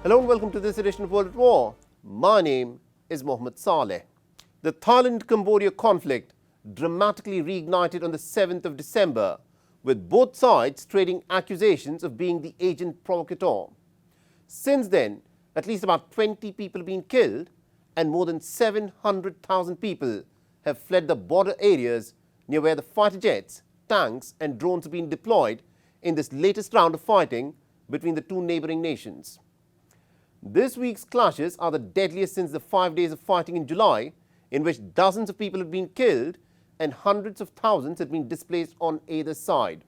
Hello and welcome to this edition of World at War. My name is Mohammed Saleh. The Thailand-Cambodia conflict dramatically reignited on the 7th of December, with both sides trading accusations of being the agent provocateur. Since then, at least about 20 people have been killed and more than 700,000 people have fled the border areas near where the fighter jets, tanks and drones have been deployed in this latest round of fighting between the two neighbouring nations. This week's clashes are the deadliest since the 5 days of fighting in July, in which dozens of people have been killed and hundreds of thousands have been displaced on either side.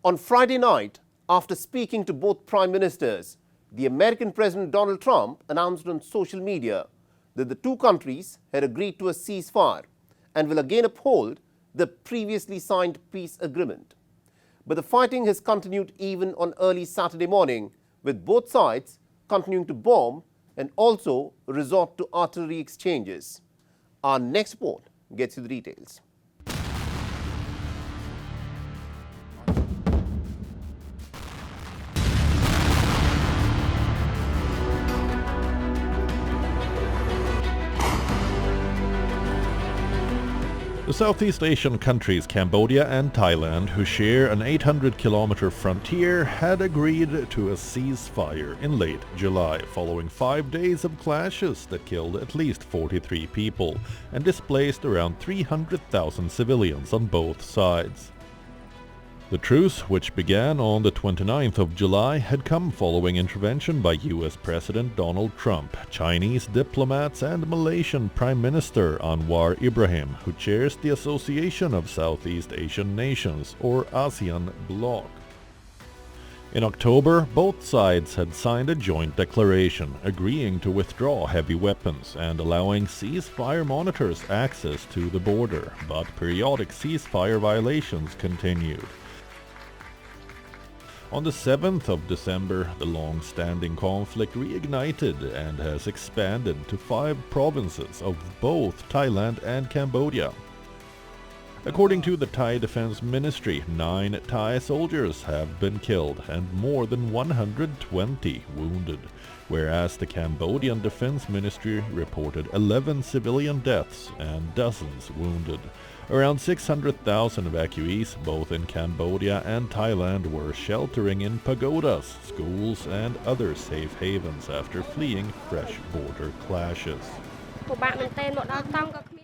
On Friday night, after speaking to both prime ministers, the American President Donald Trump announced on social media that the two countries had agreed to a ceasefire and will again uphold the previously signed peace agreement. But the fighting has continued even on early Saturday morning, with both sides continuing to bomb and also resort to artillery exchanges. Our next report gets you the details. The Southeast Asian countries Cambodia and Thailand, who share an 800-kilometer frontier, had agreed to a ceasefire in late July following 5 days of clashes that killed at least 43 people and displaced around 300,000 civilians on both sides. The truce, which began on the 29th of July, had come following intervention by U.S. President Donald Trump, Chinese diplomats and Malaysian Prime Minister Anwar Ibrahim, who chairs the Association of Southeast Asian Nations, or ASEAN bloc. In October, both sides had signed a joint declaration agreeing to withdraw heavy weapons and allowing ceasefire monitors access to the border, but periodic ceasefire violations continued. On the 7th of December, the long-standing conflict reignited and has expanded to 5 provinces of both Thailand and Cambodia. According to the Thai Defense Ministry, 9 Thai soldiers have been killed and more than 120 wounded, whereas the Cambodian Defense Ministry reported 11 civilian deaths and dozens wounded. Around 600,000 evacuees, both in Cambodia and Thailand, were sheltering in pagodas, schools and other safe havens after fleeing fresh border clashes.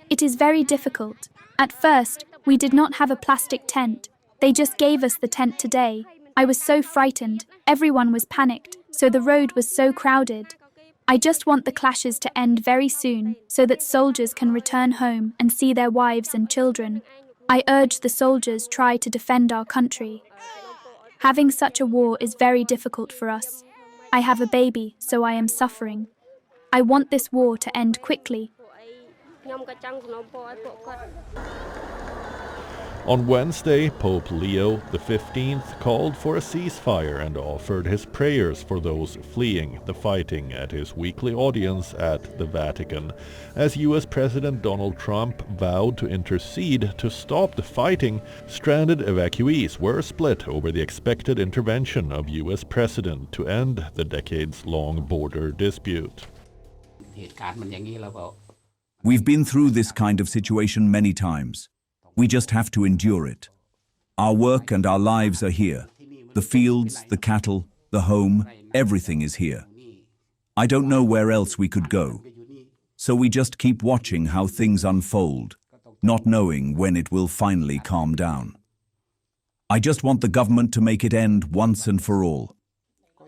It is very difficult. At first, we did not have a plastic tent. They just gave us the tent today. I was so frightened. Everyone was panicked, so the road was so crowded. I just want the clashes to end very soon so that soldiers can return home and see their wives and children. I urge the soldiers try to defend our country. Having such a war is very difficult for us. I have a baby, so I am suffering. I want this war to end quickly. On Wednesday, Pope Leo XV called for a ceasefire and offered his prayers for those fleeing the fighting at his weekly audience at the Vatican, as U.S. President Donald Trump vowed to intercede to stop the fighting. Stranded evacuees were split over the expected intervention of U.S. President to end the decades-long border dispute. We've been through this kind of situation many times. We just have to endure it. Our work and our lives are here. The fields, the cattle, the home, everything is here. I don't know where else we could go. So we just keep watching how things unfold, not knowing when it will finally calm down. I just want the government to make it end once and for all.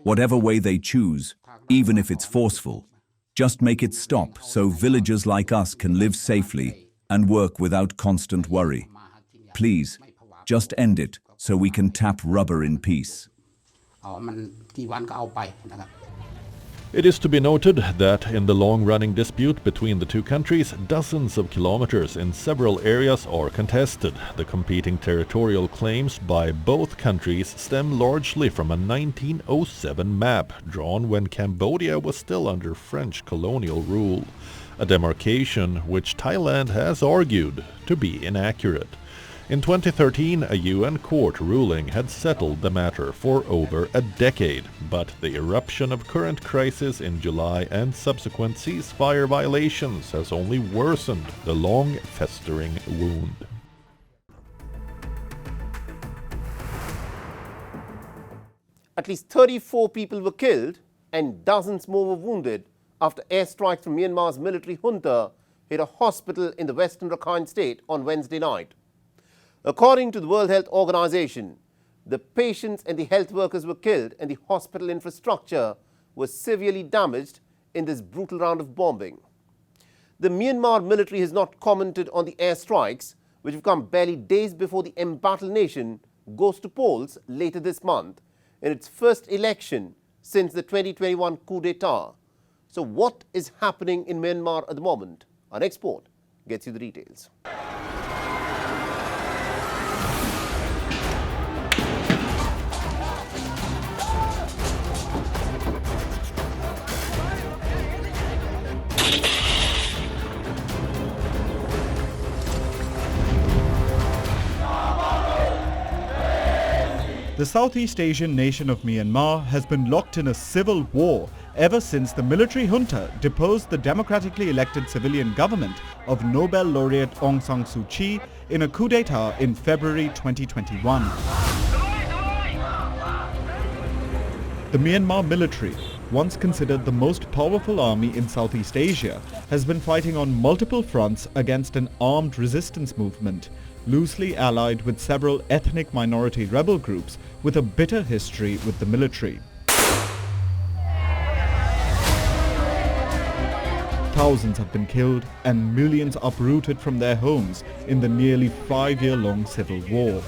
Whatever way they choose, even if it's forceful, just make it stop so villagers like us can live safely and work without constant worry. Please, just end it so we can tap rubber in peace. It is to be noted that in the long-running dispute between the two countries, dozens of kilometers in several areas are contested. The competing territorial claims by both countries stem largely from a 1907 map drawn when Cambodia was still under French colonial rule, a demarcation which Thailand has argued to be inaccurate. In 2013, a UN court ruling had settled the matter for over a decade, but the eruption of current crisis in July and subsequent ceasefire violations has only worsened the long festering wound. At least 34 people were killed and dozens more were wounded after airstrikes from Myanmar's military junta hit a hospital in the western Rakhine state on Wednesday night. According to the World Health Organization, the patients and the health workers were killed and the hospital infrastructure was severely damaged in this brutal round of bombing. The Myanmar military has not commented on the airstrikes, which have come barely days before the embattled nation goes to polls later this month in its first election since the 2021 coup d'etat. So what is happening in Myanmar at the moment? Our next report gets you the details. The Southeast Asian nation of Myanmar has been locked in a civil war ever since the military junta deposed the democratically elected civilian government of Nobel laureate Aung San Suu Kyi in a coup d'etat in February 2021. The Myanmar military, once considered the most powerful army in Southeast Asia, has been fighting on multiple fronts against an armed resistance movement, loosely allied with several ethnic minority rebel groups with a bitter history with the military. Thousands have been killed and millions uprooted from their homes in the nearly 5-year-long civil war.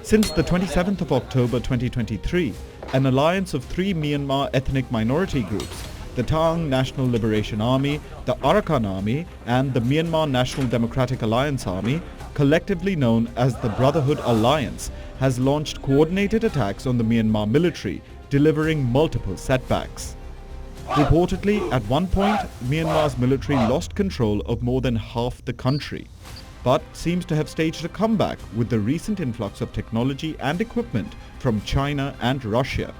Since the 27th of October 2023, an alliance of 3 Myanmar ethnic minority groups, the Tang National Liberation Army, the Arakan Army and the Myanmar National Democratic Alliance Army, collectively known as the Brotherhood Alliance, has launched coordinated attacks on the Myanmar military, delivering multiple setbacks. Reportedly, at one point, Myanmar's military lost control of more than half the country, but seems to have staged a comeback with the recent influx of technology and equipment from China and Russia.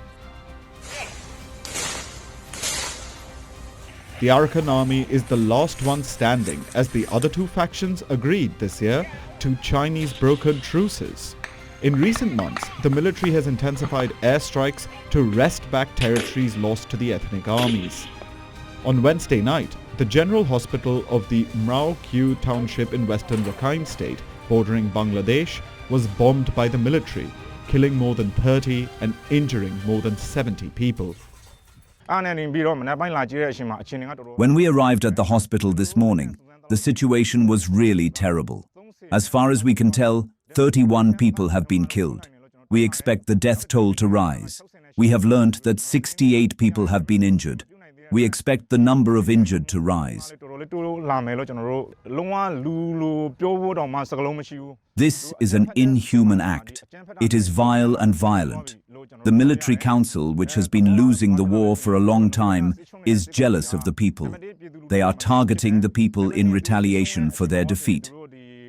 The Arakan army is the last one standing as the other 2 factions agreed this year to Chinese brokered truces. In recent months, the military has intensified airstrikes to wrest back territories lost to the ethnic armies. On Wednesday night, the General Hospital of the Mrao Kyu township in western Rakhine state, bordering Bangladesh, was bombed by the military, killing more than 30 and injuring more than 70 people. When we arrived at the hospital this morning, the situation was really terrible. As far as we can tell, 31 people have been killed. We expect the death toll to rise. We have learnt that 68 people have been injured. We expect the number of injured to rise. This is an inhuman act. It is vile and violent. The military council, which has been losing the war for a long time, is jealous of the people. They are targeting the people in retaliation for their defeat.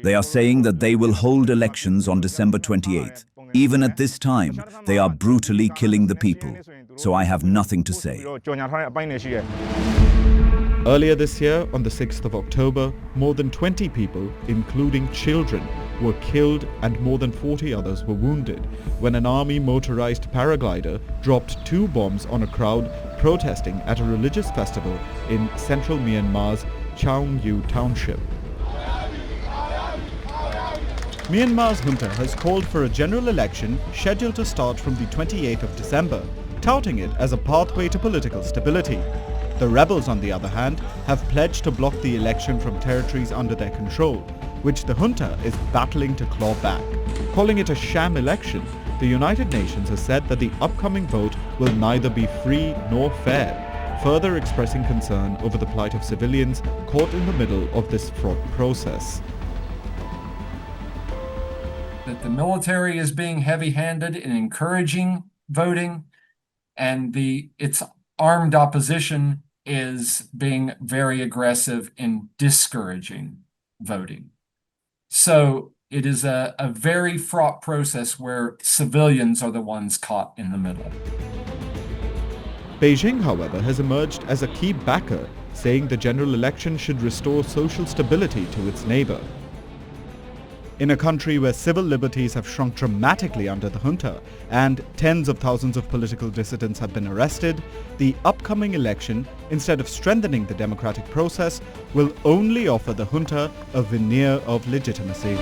They are saying that they will hold elections on December 28th. Even at this time, they are brutally killing the people. So I have nothing to say. Earlier this year, on the 6th of October, more than 20 people, including children, were killed and more than 40 others were wounded when an army motorized paraglider dropped 2 bombs on a crowd protesting at a religious festival in central Myanmar's Chaungyu township. Myanmar's junta has called for a general election scheduled to start from the 28th of December, touting it as a pathway to political stability. The rebels, on the other hand, have pledged to block the election from territories under their control, which the junta is battling to claw back. Calling it a sham election, the United Nations has said that the upcoming vote will neither be free nor fair, further expressing concern over the plight of civilians caught in the middle of this fraught process. That the military is being heavy-handed in encouraging voting, and its armed opposition is being very aggressive in discouraging voting. So it is a very fraught process where civilians are the ones caught in the middle. Beijing, however, has emerged as a key backer, saying the general election should restore social stability to its neighbor. In a country where civil liberties have shrunk dramatically under the junta and tens of thousands of political dissidents have been arrested, the upcoming election, instead of strengthening the democratic process, will only offer the junta a veneer of legitimacy.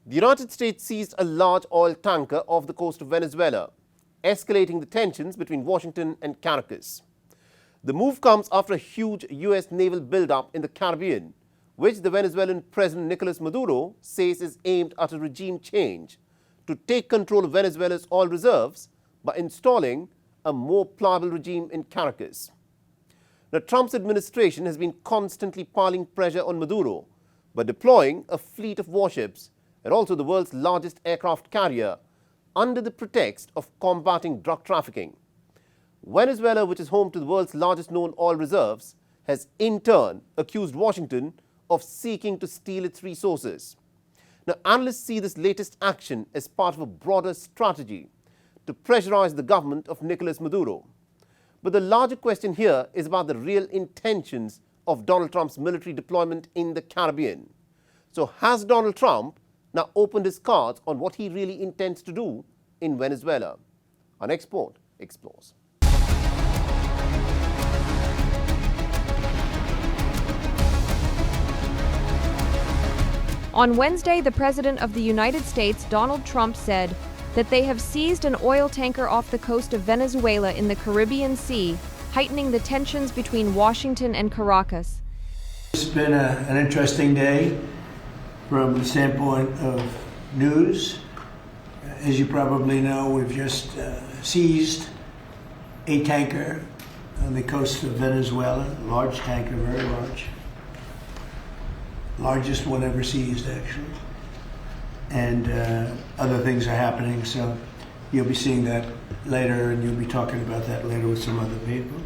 The United States seized a large oil tanker off the coast of Venezuela, escalating the tensions between Washington and Caracas. The move comes after a huge U.S. naval buildup in the Caribbean, which the Venezuelan President Nicolas Maduro says is aimed at a regime change to take control of Venezuela's oil reserves by installing a more pliable regime in Caracas. Now, Trump's administration has been constantly piling pressure on Maduro by deploying a fleet of warships and also the world's largest aircraft carrier under the pretext of combating drug trafficking. Venezuela, which is home to the world's largest known oil reserves, has in turn accused Washington of seeking to steal its resources. Now, analysts see this latest action as part of a broader strategy to pressurize the government of Nicolas Maduro. But the larger question here is about the real intentions of Donald Trump's military deployment in the Caribbean. So has Donald Trump now opened his cards on what he really intends to do in Venezuela? Our next report explores. On Wednesday, the President of the United States, Donald Trump, said that they have seized an oil tanker off the coast of Venezuela in the Caribbean Sea, heightening the tensions between Washington and Caracas. It's been an interesting day from the standpoint of news. As you probably know, we've just seized a tanker on the coast of Venezuela, a large tanker, very large. Largest one ever seized, actually. And other things are happening, so you'll be seeing that later, and you'll be talking about that later with some other people.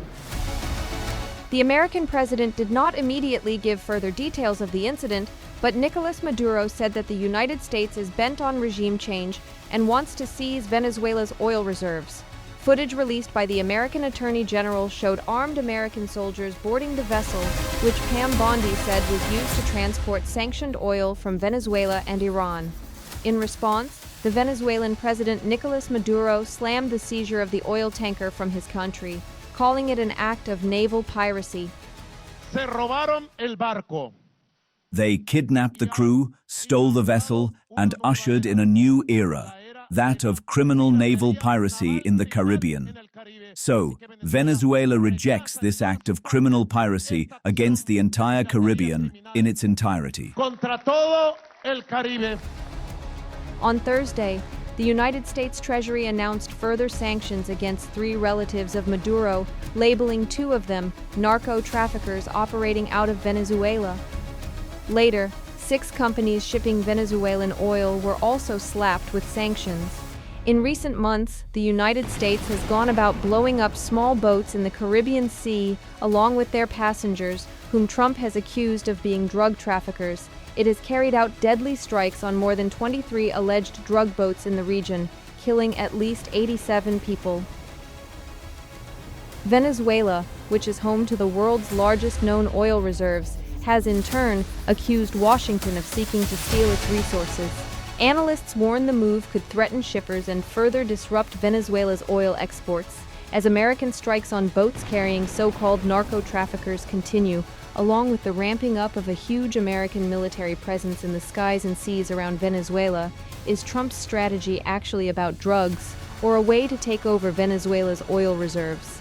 The American president did not immediately give further details of the incident, but Nicolas Maduro said that the United States is bent on regime change and wants to seize Venezuela's oil reserves. Footage released by the American Attorney General showed armed American soldiers boarding the vessel, which Pam Bondi said was used to transport sanctioned oil from Venezuela and Iran. In response, the Venezuelan President Nicolas Maduro slammed the seizure of the oil tanker from his country, calling it an act of naval piracy. Se robaron el barco. They kidnapped the crew, stole the vessel, and ushered in a new era, that of criminal naval piracy in the Caribbean. So, Venezuela rejects this act of criminal piracy against the entire Caribbean in its entirety. Contra todo el Caribe. On Thursday, the United States Treasury announced further sanctions against 3 relatives of Maduro, labeling 2 of them narco-traffickers operating out of Venezuela. Later, 6 companies shipping Venezuelan oil were also slapped with sanctions. In recent months, the United States has gone about blowing up small boats in the Caribbean Sea along with their passengers, whom Trump has accused of being drug traffickers. It has carried out deadly strikes on more than 23 alleged drug boats in the region, killing at least 87 people. Venezuela, which is home to the world's largest known oil reserves, has in turn accused Washington of seeking to steal its resources. Analysts warn the move could threaten shippers and further disrupt Venezuela's oil exports, as American strikes on boats carrying so-called narco-traffickers continue, along with the ramping up of a huge American military presence in the skies and seas around Venezuela. Is Trump's strategy actually about drugs, or a way to take over Venezuela's oil reserves?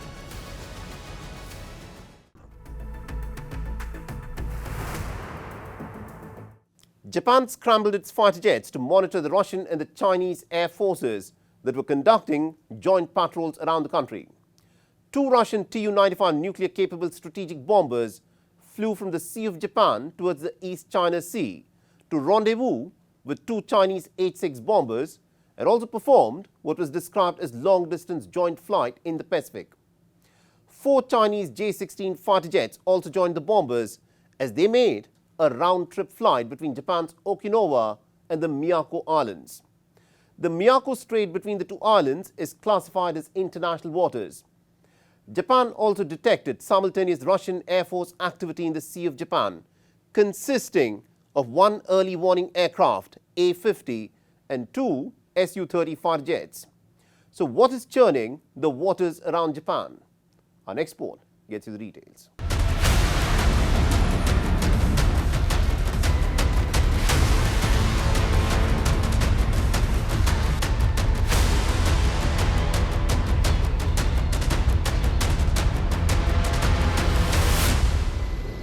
Japan scrambled its fighter jets to monitor the Russian and the Chinese air forces that were conducting joint patrols around the country. 2 Russian Tu-95 nuclear-capable strategic bombers flew from the Sea of Japan towards the East China Sea to rendezvous with 2 Chinese H-6 bombers and also performed what was described as long-distance joint flight in the Pacific. 4 Chinese J-16 fighter jets also joined the bombers as they made a round-trip flight between Japan's Okinawa and the Miyako Islands. The Miyako Strait between the two islands is classified as international waters. Japan also detected simultaneous Russian Air Force activity in the Sea of Japan, consisting of 1 early warning aircraft, A-50, and 2 Su-30 fighter jets. So what is churning the waters around Japan? Our next report gets you the details.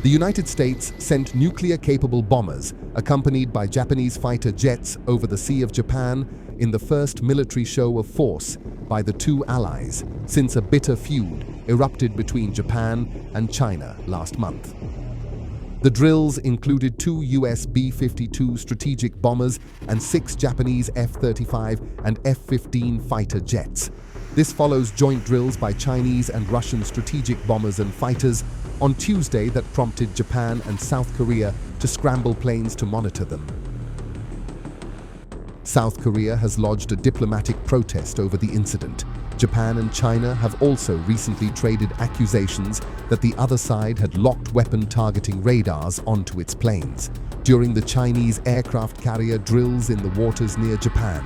The United States sent nuclear-capable bombers, accompanied by Japanese fighter jets, over the Sea of Japan in the first military show of force by the two allies since a bitter feud erupted between Japan and China last month. The drills included 2 US B-52 strategic bombers and 6 Japanese F-35 and F-15 fighter jets. This follows joint drills by Chinese and Russian strategic bombers and fighters on Tuesday that prompted Japan and South Korea to scramble planes to monitor them. South Korea has lodged a diplomatic protest over the incident. Japan and China have also recently traded accusations that the other side had locked weapon targeting radars onto its planes during the Chinese aircraft carrier drills in the waters near Japan.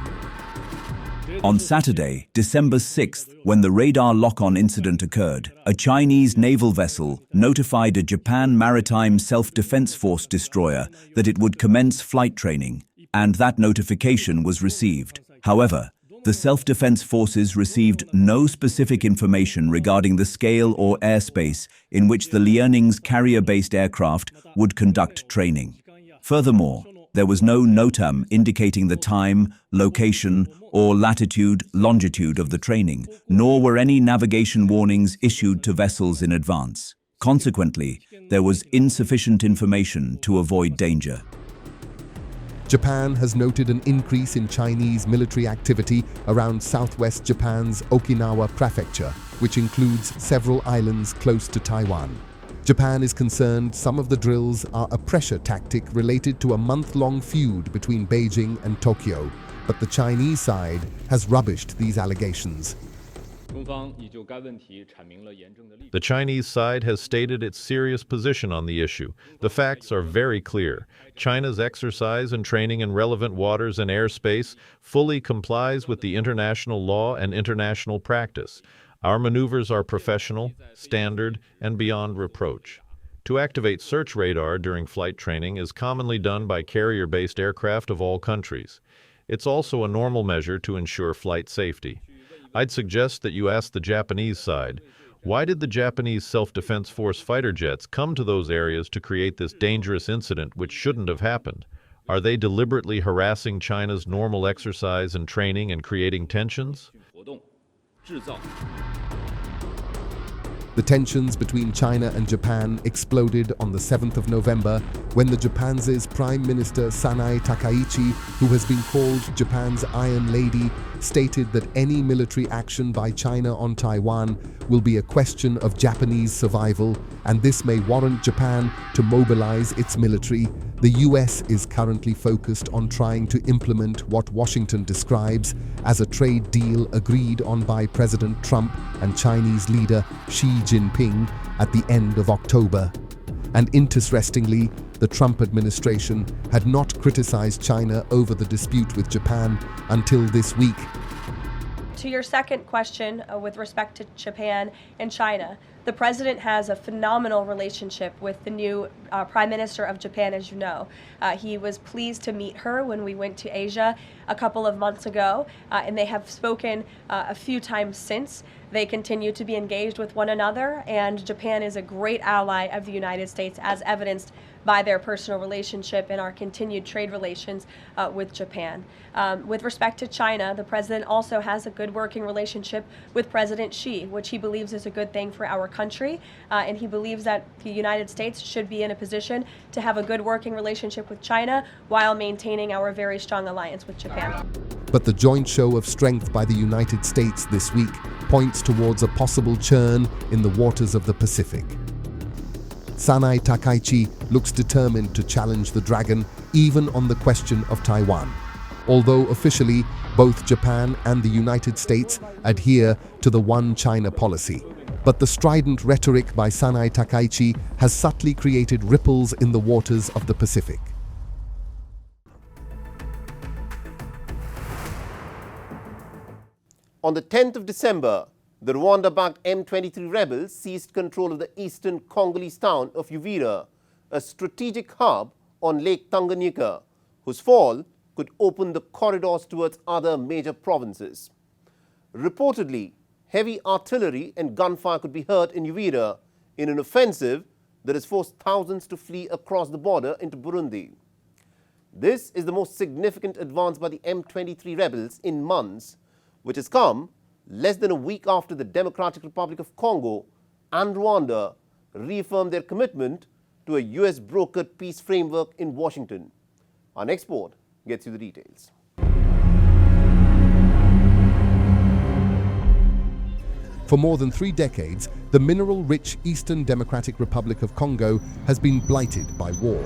On Saturday, December 6th, when the radar lock-on incident occurred, a Chinese naval vessel notified a Japan Maritime Self-Defense Force destroyer that it would commence flight training, and that notification was received. However, the self-defense forces received no specific information regarding the scale or airspace in which the Liaoning's carrier-based aircraft would conduct training. Furthermore, there was no NOTAM indicating the time, location, or latitude, longitude of the training, nor were any navigation warnings issued to vessels in advance. Consequently, there was insufficient information to avoid danger. Japan has noted an increase in Chinese military activity around southwest Japan's Okinawa prefecture, which includes several islands close to Taiwan. Japan is concerned some of the drills are a pressure tactic related to a month-long feud between Beijing and Tokyo, but the Chinese side has rubbished these allegations. The Chinese side has stated its serious position on the issue. The facts are very clear. China's exercise and training in relevant waters and airspace fully complies with the international law and international practice. Our maneuvers are professional, standard, and beyond reproach. To activate search radar during flight training is commonly done by carrier-based aircraft of all countries. It's also a normal measure to ensure flight safety. I'd suggest that you ask the Japanese side, why did the Japanese Self-Defense Force fighter jets come to those areas to create this dangerous incident which shouldn't have happened? Are they deliberately harassing China's normal exercise and training and creating tensions? The tensions between China and Japan exploded on the 7th of November when the Japan's Prime Minister Sanae Takaichi, who has been called Japan's Iron Lady, stated that any military action by China on Taiwan will be a question of Japanese survival, and this may warrant Japan to mobilize its military. The US is currently focused on trying to implement what Washington describes as a trade deal agreed on by President Trump and Chinese leader Xi Jinping at the end of October. And interestingly, the Trump administration had not criticized China over the dispute with Japan until this week. To your second question with respect to Japan and China, the president has a phenomenal relationship with the new Prime Minister of Japan, as you know. He was pleased to meet her when we went to Asia a couple of months ago, and they have spoken a few times since. They continue to be engaged with one another, and Japan is a great ally of the United States, as evidenced by their personal relationship and our continued trade relations with Japan. With respect to China, the president also has a good working relationship with President Xi, which he believes is a good thing for our country, and he believes that the United States should be in a position to have a good working relationship with China while maintaining our very strong alliance with Japan. But the joint show of strength by the United States this week points towards a possible churn in the waters of the Pacific. Sanai Takaichi looks determined to challenge the dragon even on the question of Taiwan. Although officially, both Japan and the United States adhere to the One China policy. But the strident rhetoric by Sanai Takaichi has subtly created ripples in the waters of the Pacific. On the 10th of December, the Rwanda-backed M23 rebels seized control of the eastern Congolese town of Uvira, a strategic hub on Lake Tanganyika, whose fall could open the corridors towards other major provinces. Reportedly, heavy artillery and gunfire could be heard in Uvira in an offensive that has forced thousands to flee across the border into Burundi. This is the most significant advance by the M23 rebels in months, which has come less than a week after the Democratic Republic of Congo and Rwanda reaffirmed their commitment to a US-brokered peace framework in Washington. Our next report gets you the details. For more than 3 decades, the mineral-rich Eastern Democratic Republic of Congo has been blighted by war.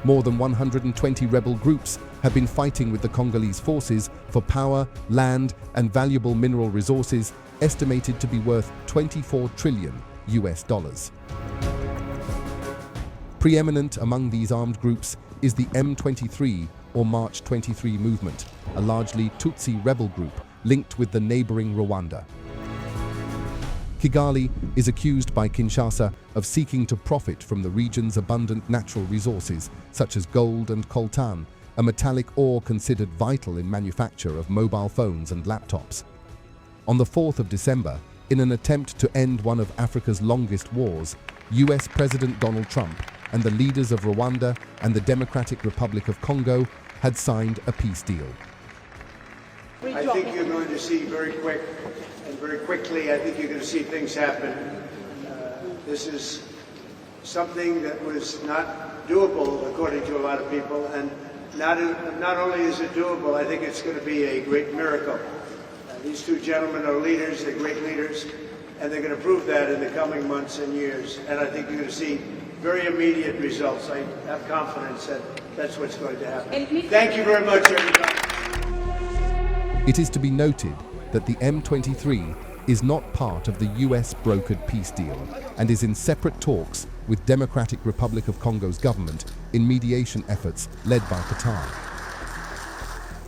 More than 120 rebel groups have been fighting with the Congolese forces for power, land, and valuable mineral resources estimated to be worth $24 trillion. Preeminent among these armed groups is the M23 or March 23 movement, a largely Tutsi rebel group linked with the neighboring Rwanda. Kigali is accused by Kinshasa of seeking to profit from the region's abundant natural resources, such as gold and coltan, a metallic ore considered vital in manufacture of mobile phones and laptops. On the 4th of December, in an attempt to end one of Africa's longest wars, US President Donald Trump and the leaders of Rwanda and the Democratic Republic of Congo had signed a peace deal. I think you're going to see very quickly, I think you're going to see things happen. This is something that was not doable, according to a lot of people, and not only is it doable, I think it's going to be a great miracle. These two gentlemen are leaders, they're great leaders, and they're going to prove that in the coming months and years. And I think you're going to see very immediate results. I have confidence that that's what's going to happen. Thank you very much, everybody. It is to be noted that the M23 is not part of the US-brokered peace deal and is in separate talks with Democratic Republic of Congo's government in mediation efforts led by Qatar.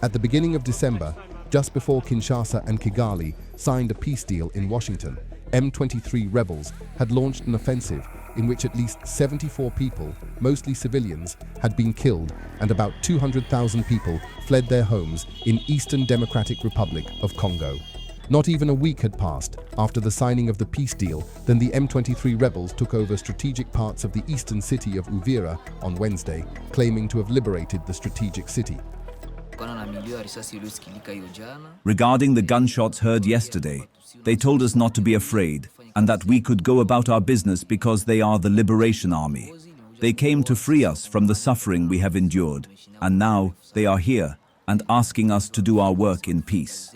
At the beginning of December, just before Kinshasa and Kigali signed a peace deal in Washington, M23 rebels had launched an offensive in which at least 74 people, mostly civilians, had been killed and about 200,000 people fled their homes in Eastern Democratic Republic of Congo. Not even a week had passed after the signing of the peace deal than the M23 rebels took over strategic parts of the eastern city of Uvira on Wednesday, claiming to have liberated the strategic city. Regarding the gunshots heard yesterday, they told us not to be afraid and that we could go about our business because they are the Liberation Army. They came to free us from the suffering we have endured, and now they are here and asking us to do our work in peace.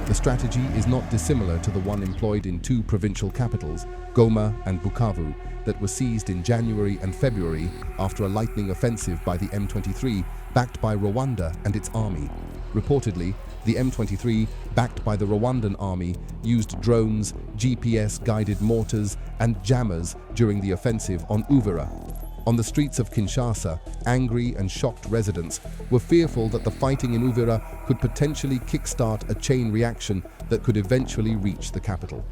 The strategy is not dissimilar to the one employed in 2 provincial capitals, Goma and Bukavu, that were seized in January and February after a lightning offensive by the M23, backed by Rwanda and its army. Reportedly, the M23, backed by the Rwandan army, used drones, GPS-guided mortars, and jammers during the offensive on Uvira. On the streets of Kinshasa, angry and shocked residents were fearful that the fighting in Uvira could potentially kickstart a chain reaction that could eventually reach the capital.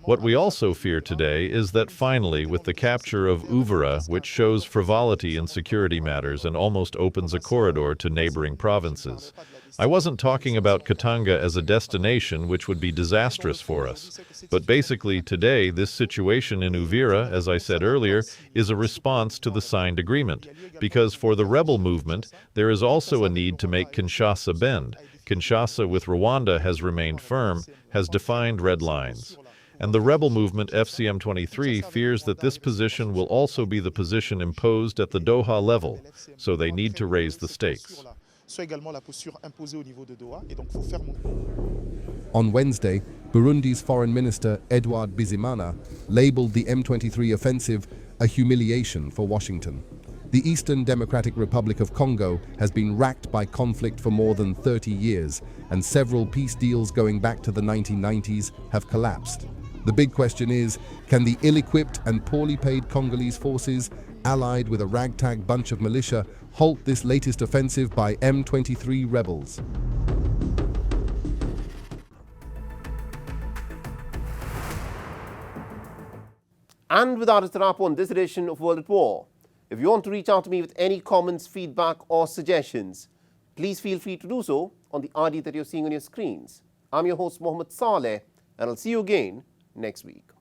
What we also fear today is that finally, with the capture of Uvira, which shows frivolity in security matters and almost opens a corridor to neighboring provinces. I wasn't talking about Katanga as a destination, which would be disastrous for us. But basically today, this situation in Uvira, as I said earlier, is a response to the signed agreement. Because for the rebel movement, there is also a need to make Kinshasa bend. Kinshasa with Rwanda has remained firm, has defined red lines. and the rebel movement FCM23 fears that this position will also be the position imposed at the Doha level, so they need to raise the stakes. On Wednesday, Burundi's Foreign Minister Edouard Bizimana labeled the M23 offensive a humiliation for Washington. The Eastern Democratic Republic of Congo has been racked by conflict for more than 30 years, and several peace deals going back to the 1990s have collapsed. The big question is, can the ill-equipped and poorly paid Congolese forces, allied with a ragtag bunch of militia, halt this latest offensive by M23 rebels? And with that, it's a wrap on this edition of World at War. If you want to reach out to me with any comments, feedback or suggestions, please feel free to do so on the ID that you're seeing on your screens. I'm your host, Mohammed Saleh, and I'll see you again next week.